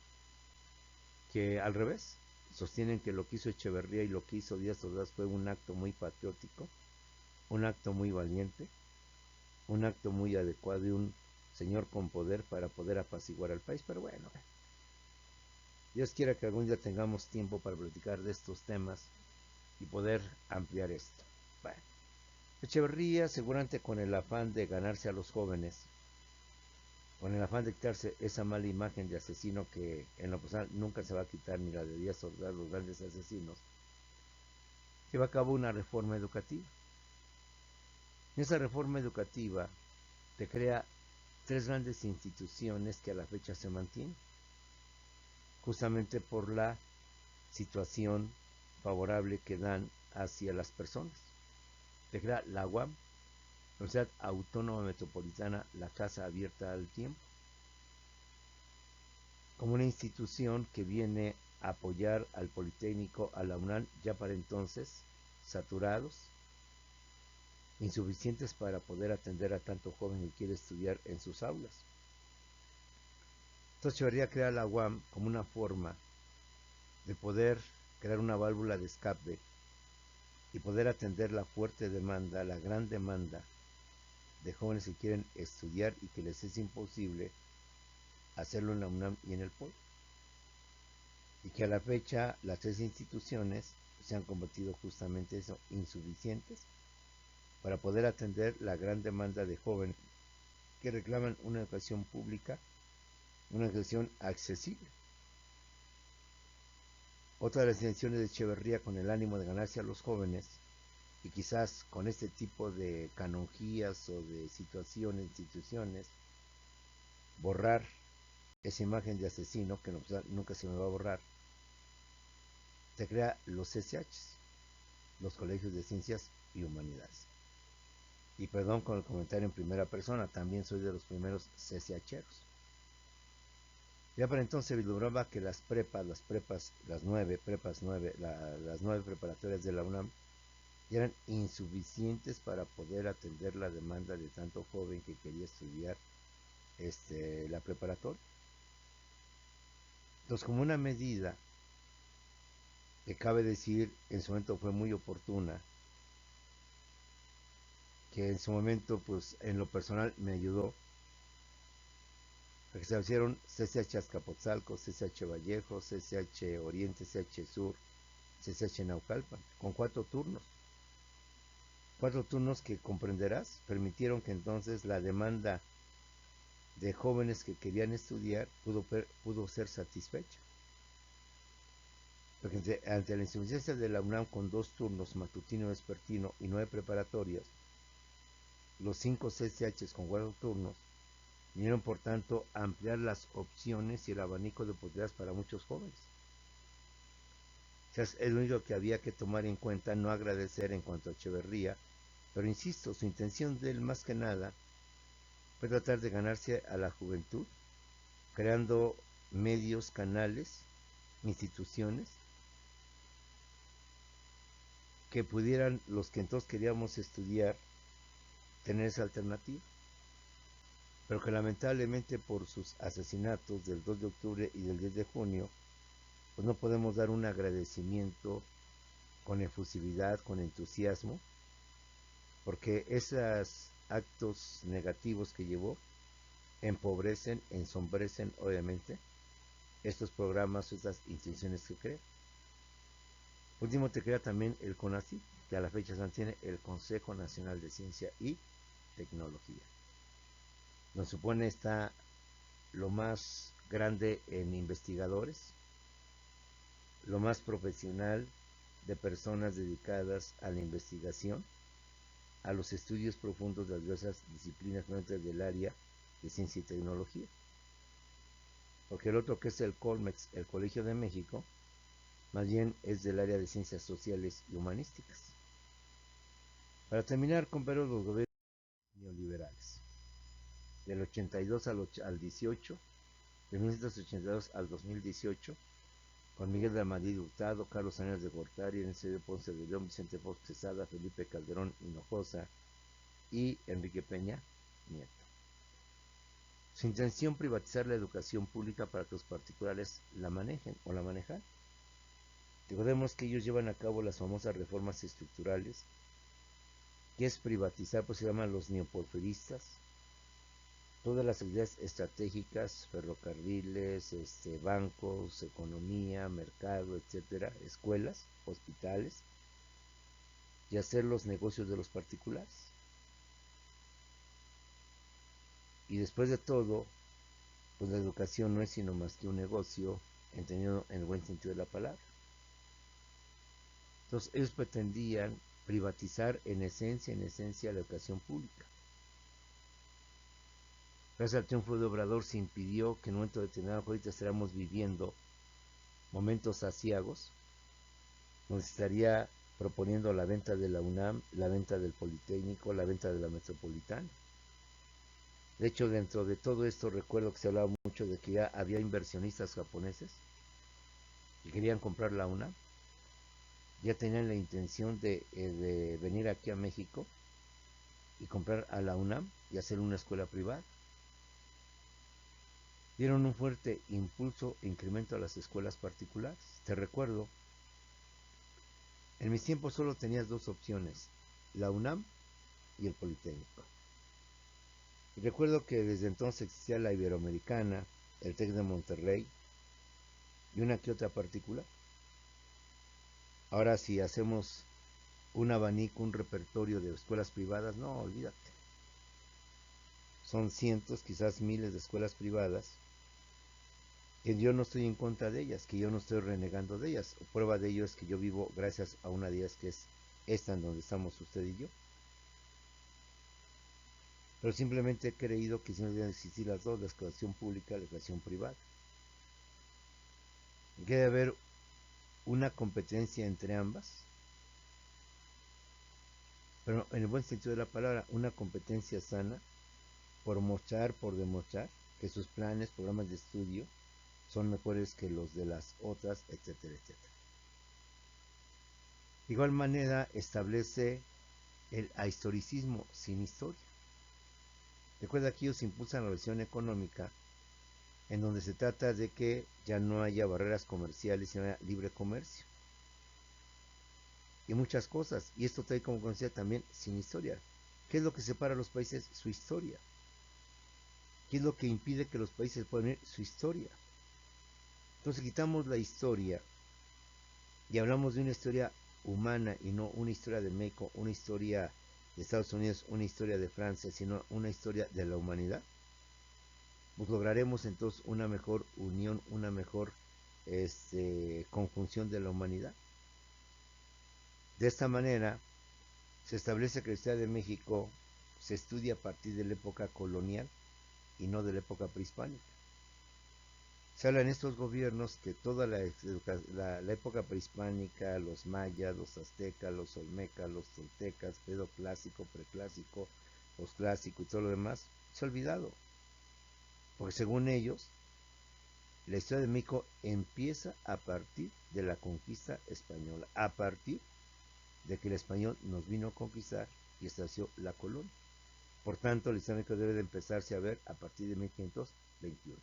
que al revés, sostienen que lo que hizo Echeverría y lo que hizo Díaz Ordaz fue un acto muy patriótico, un acto muy valiente, un acto muy adecuado de un señor con poder para poder apaciguar al país. Pero bueno, Dios quiera que algún día tengamos tiempo para platicar de estos temas y poder ampliar esto. Bueno, Echeverría, seguramente con el afán de ganarse a los jóvenes, con el afán de quitarse esa mala imagen de asesino que en lo personal nunca se va a quitar, ni la de Díaz Ordaz, los grandes asesinos, lleva a cabo una reforma educativa. Esa reforma educativa te crea tres grandes instituciones que a la fecha se mantienen, justamente por la situación favorable que dan hacia las personas. Te crea la UAM, Universidad Autónoma Metropolitana, la Casa Abierta al Tiempo, como una institución que viene a apoyar al Politécnico, a la UNAM, ya para entonces saturados, insuficientes para poder atender a tanto joven que quiere estudiar en sus aulas. Entonces Echeverría crea la UAM como una forma de poder crear una válvula de escape y poder atender la fuerte demanda, la gran demanda de jóvenes que quieren estudiar y que les es imposible hacerlo en la UNAM y en el POL. Y que a la fecha las tres instituciones se han convertido justamente eso, insuficientes para poder atender la gran demanda de jóvenes que reclaman una educación pública, una educación accesible. Otra de las intenciones de Echeverría, con el ánimo de ganarse a los jóvenes, y quizás con este tipo de canonjías o de situaciones, instituciones, borrar esa imagen de asesino, que nunca se me va a borrar, se crea los CCHs, los Colegios de Ciencias y Humanidades. Y perdón con el comentario en primera persona, también soy de los primeros CCHeros. Ya para entonces vislumbraba que las nueve preparatorias de la UNAM eran insuficientes para poder atender la demanda de tanto joven que quería estudiar la preparatoria. Entonces, como una medida que cabe decir en su momento fue muy oportuna, que en su momento pues en lo personal me ayudó, porque se establecieron CCH Azcapotzalco, CCH Vallejo, CCH Oriente, CCH Sur, CCH Naucalpan, con 4 turnos. 4 turnos que comprenderás permitieron que entonces la demanda de jóvenes que querían estudiar pudo ser satisfecha. Porque ante la insuficiencia de la UNAM con 2 turnos, matutino y vespertino, y 9 preparatorias, los 5 CCHs con 4 turnos, vinieron por tanto a ampliar las opciones y el abanico de oportunidades para muchos jóvenes. O sea, es lo único que había que tomar en cuenta, no agradecer en cuanto a Echeverría, pero insisto, su intención de él más que nada fue tratar de ganarse a la juventud, creando medios, canales, instituciones, que pudieran los que entonces queríamos estudiar tener esa alternativa, pero que lamentablemente por sus asesinatos del 2 de octubre y del 10 de junio, pues no podemos dar un agradecimiento con efusividad, con entusiasmo, porque esos actos negativos que llevó empobrecen, ensombrecen obviamente estos programas, estas instituciones que crea. Por último, te crea también el CONACYT, que a la fecha se mantiene el Consejo Nacional de Ciencia y Tecnología. Nos supone está lo más grande en investigadores, lo más profesional de personas dedicadas a la investigación, a los estudios profundos de las diversas disciplinas dentro del área de ciencia y tecnología. Porque el otro, que es el Colmex, el Colegio de México, más bien es del área de ciencias sociales y humanísticas. Para terminar, comparo los gobiernos neoliberales, del 82 al 18, de 1982 al 2018, con Miguel de Amadrid Hurtado, Carlos Arenas de Gortari, Ernesto Ponce de León, Vicente Fox Quesada, Felipe Calderón Hinojosa y Enrique Peña Nieto. Su intención: privatizar la educación pública para que los particulares la manejen o la manejan. Recordemos que ellos llevan a cabo las famosas reformas estructurales, que es privatizar, pues se llaman los neoporfiristas, todas las actividades estratégicas, ferrocarriles, bancos, economía, mercado, etcétera, escuelas, hospitales, y hacer los negocios de los particulares. Y después de todo, pues la educación no es sino más que un negocio, entendido en el buen sentido de la palabra. Entonces ellos pretendían privatizar en esencia la educación pública. Gracias al triunfo de Obrador se impidió que en un momento determinado, ahorita estaríamos viviendo momentos aciagos, donde se estaría proponiendo la venta de la UNAM, la venta del Politécnico, la venta de la Metropolitana. De hecho, dentro de todo esto recuerdo que se hablaba mucho de que ya había inversionistas japoneses que querían comprar la UNAM, ya tenían la intención de venir aquí a México y comprar a la UNAM y hacer una escuela privada. Dieron un fuerte impulso e incremento a las escuelas particulares. Te recuerdo, en mis tiempos solo tenías dos opciones, la UNAM y el Politécnico. Y recuerdo que desde entonces existía la Iberoamericana, el TEC de Monterrey y una que otra particular. Ahora si hacemos un abanico, un repertorio de escuelas privadas, no, olvídate. Son cientos, quizás miles de escuelas privadas, que yo no estoy en contra de ellas, que yo no estoy renegando de ellas. Prueba de ello es que yo vivo gracias a una de ellas, que es esta en donde estamos usted y yo. Pero simplemente he creído que si no deben existir las dos, la educación pública y la educación privada. Y que debe haber una competencia entre ambas, pero en el buen sentido de la palabra, una competencia sana, por demostrar que sus planes, programas de estudio son mejores que los de las otras, etcétera, etcétera. De igual manera establece el ahistoricismo sin historia. Recuerda que ellos impulsan la visión económica, en donde se trata de que ya no haya barreras comerciales, sino haya libre comercio. Y muchas cosas. Y esto trae como consecuencia también sin historia. ¿Qué es lo que separa a los países? Su historia. ¿Qué es lo que impide que los países puedan ir? Su historia. Entonces quitamos la historia y hablamos de una historia humana y no una historia de México, una historia de Estados Unidos, una historia de Francia, sino una historia de la humanidad. Pues lograremos entonces una mejor unión, una mejor conjunción de la humanidad. De esta manera se establece que la historia de México se estudia a partir de la época colonial y no de la época prehispánica. Se habla en estos gobiernos que toda la época prehispánica, los mayas, los aztecas, los olmecas, los toltecas, período clásico, preclásico, posclásico y todo lo demás, se ha olvidado. Porque según ellos, la historia de México empieza a partir de la conquista española, a partir de que el español nos vino a conquistar y estableció la colonia. Por tanto, el islámico debe de empezarse a ver a partir de 1521,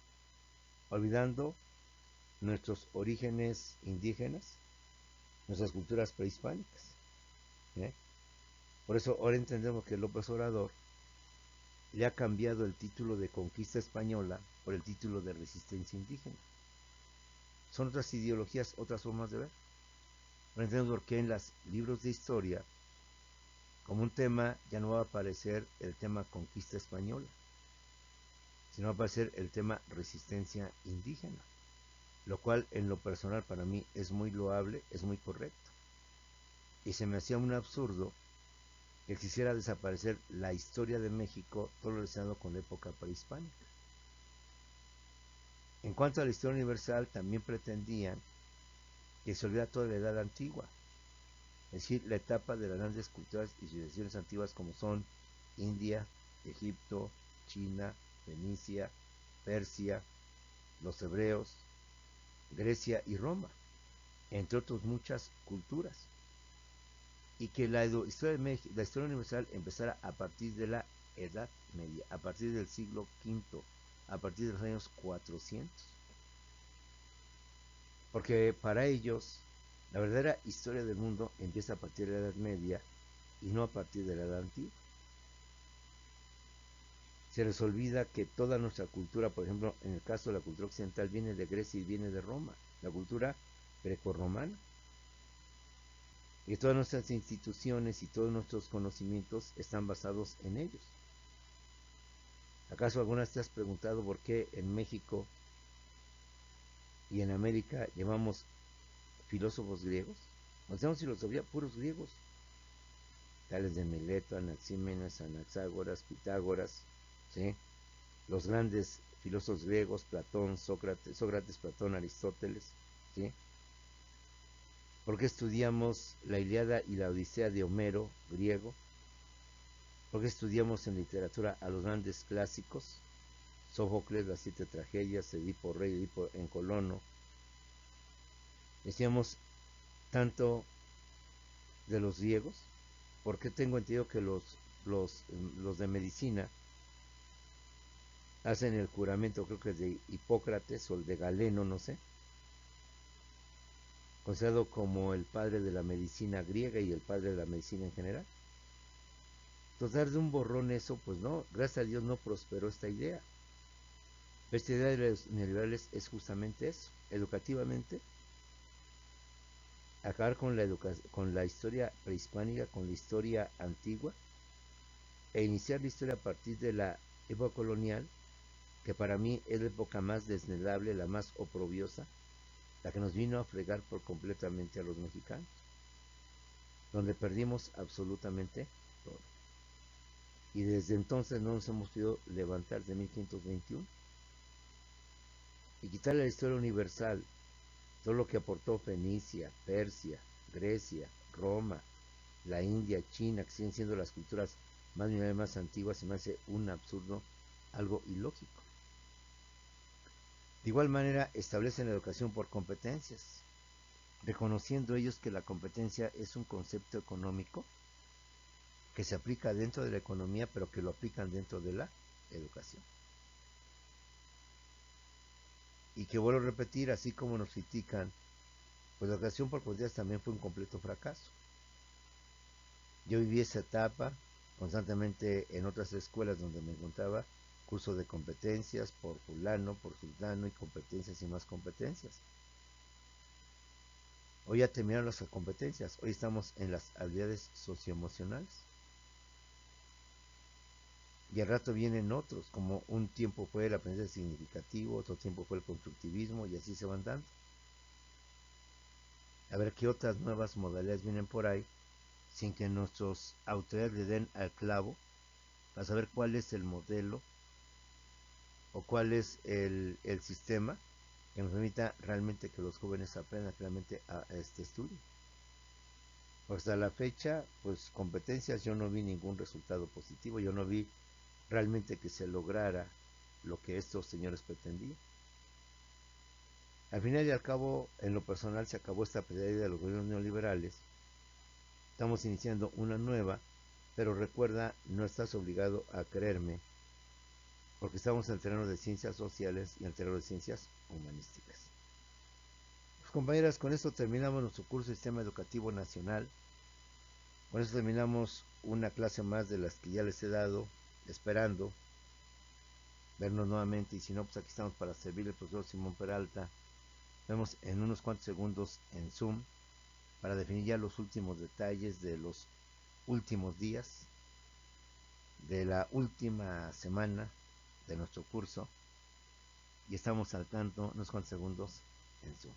olvidando nuestros orígenes indígenas, nuestras culturas prehispánicas. ¿eh? Por eso ahora entendemos que López Obrador le ha cambiado el título de conquista española por el título de resistencia indígena. Son otras ideologías, otras formas de ver. Ahora entendemos por qué en los libros de historia, como un tema, ya no va a aparecer el tema conquista española, sino va a aparecer el tema resistencia indígena, lo cual en lo personal para mí es muy loable, es muy correcto. y se me hacía un absurdo que quisiera desaparecer la historia de México, todo lo relacionado con la época prehispánica. En cuanto a la historia universal, también pretendían que se olvidara toda la edad antigua, es decir, la etapa de las grandes culturas y civilizaciones antiguas como son India, Egipto, China, Fenicia, Persia, los hebreos, Grecia y Roma, entre otras muchas culturas, y que la historia universal empezara a partir de la Edad Media, a partir del siglo V, a partir de los años 400, porque para ellos la verdadera historia del mundo empieza a partir de la Edad Media y no a partir de la Edad Antigua. Se les olvida que toda nuestra cultura, por ejemplo, en el caso de la cultura occidental, viene de Grecia y viene de Roma, la cultura grecorromana. Y todas nuestras instituciones y todos nuestros conocimientos están basados en ellos. ¿Acaso alguna vez te has preguntado por qué en México y en América llamamos filósofos griegos? Nos llamamos filosofía puros griegos, tales de Mileto, Anaxímenes, Anaxágoras, Pitágoras, ¿sí? Los grandes filósofos griegos, Platón, Sócrates, Platón, Aristóteles, ¿sí? ¿Por qué estudiamos la Ilíada y la Odisea de Homero, griego? ¿Por qué estudiamos en literatura a los grandes clásicos? Sófocles, las 7 tragedias, Edipo Rey, Edipo en Colono. Decíamos tanto de los griegos, porque tengo entendido que los de medicina hacen el juramento, creo que es de Hipócrates o el de Galeno, no sé, considerado como el padre de la medicina griega y el padre de la medicina en general. Entonces, dar de un borrón eso, pues no, gracias a Dios no prosperó esta idea. Esta idea de los neoliberales es justamente eso, educativamente, acabar con la historia prehispánica, con la historia antigua, e iniciar la historia a partir de la época colonial, que para mí es la época más desnedable, la más oprobiosa, la que nos vino a fregar por completamente a los mexicanos, donde perdimos absolutamente todo. Y desde entonces no nos hemos podido levantar de 1521. Y quitarle la historia universal, todo lo que aportó Fenicia, Persia, Grecia, Roma, la India, China, que siguen siendo las culturas más antiguas, se me hace un absurdo, algo ilógico. De igual manera, establecen la educación por competencias, reconociendo ellos que la competencia es un concepto económico que se aplica dentro de la economía, pero que lo aplican dentro de la educación. Y que vuelvo a repetir, así como nos critican, pues la educación por competencias también fue un completo fracaso. Yo viví esa etapa constantemente en otras escuelas donde me encontraba, curso de competencias por fulano, por sultano, y competencias y más competencias. Hoy ya terminaron las competencias, hoy estamos en las habilidades socioemocionales. Y al rato vienen otros, como un tiempo fue el aprendizaje significativo, otro tiempo fue el constructivismo, y así se van dando. A ver qué otras nuevas modalidades vienen por ahí, sin que nuestros autoridades le den al clavo, para saber cuál es el modelo o cuál es el sistema que nos permita realmente que los jóvenes aprendan realmente a este estudio. Hasta la fecha, pues competencias, yo no vi ningún resultado positivo, yo no vi realmente que se lograra lo que estos señores pretendían. Al final y al cabo, en lo personal, se acabó esta pedida de los gobiernos neoliberales. Estamos iniciando una nueva, pero recuerda, no estás obligado a creerme, porque estamos en el terreno de ciencias sociales y en el terreno de ciencias humanísticas. Pues, compañeras, con esto terminamos nuestro curso de Sistema Educativo Nacional. Con esto terminamos una clase más de las que ya les he dado, esperando vernos nuevamente, y si no, pues aquí estamos para servir el profesor Simón Peralta. Vemos en unos cuantos segundos en Zoom para definir ya los últimos detalles de los últimos días de la última semana de nuestro curso, y estamos al tanto unos cuantos segundos en Zoom.